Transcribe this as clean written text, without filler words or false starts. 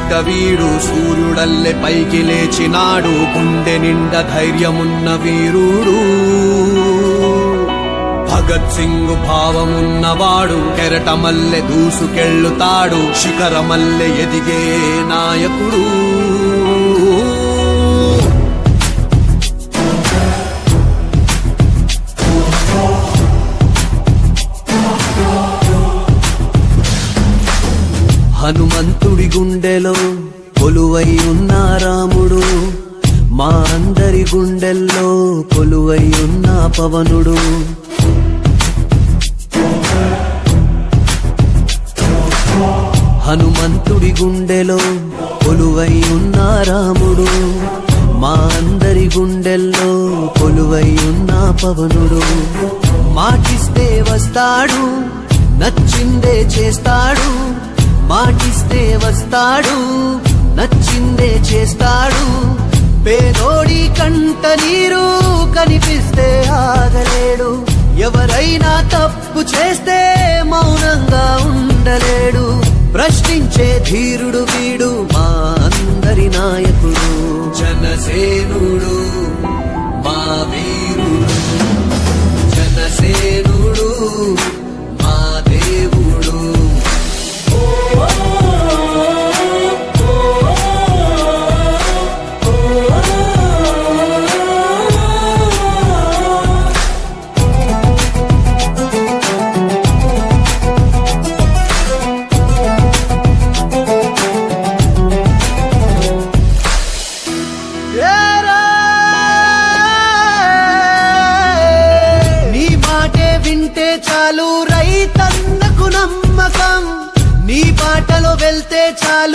బిడ్డ వీడు సూర్యుడల్లె పైకి లేచినాడు గుండె నిండా ధైర్యమున్న వీరుడు భగత్ సింగ్ భావమున్నవాడు కెరటమల్లె దూసుకెళ్ళుతాడు శిఖరమల్లె ఎదిగే నాయకుడు హనుమంతుడి గుండెలో కొలువై ఉన్న రాముడు మా అందరి గుండెల్లో కొలువై ఉన్న పవనుడు హనుమంతుడి గుండెలో కొలువై ఉన్న రాముడు మా అందరి గుండెల్లో కొలువై ఉన్న పవనుడు మాటిస్తే వస్తాడు నచ్చిందే చేస్తాడు మాటిస్తే వస్తాడు నచ్చిందే చేస్తాడు పేదోడి కంట నీరు కనిపిస్తే ఆగలేడు ఎవరైనా తప్పు చేస్తే మౌనంగా ఉండలేడు ప్రశ్నించే ధీరుడు వీడు మా అందరి నాయకుడు జనసేనుడు మా వీరుడు జనసేనుడు మా దేవుడు వింటే చాలు రైతన్నకు నమ్మకం నీ బాటలో వెళ్తే చాలు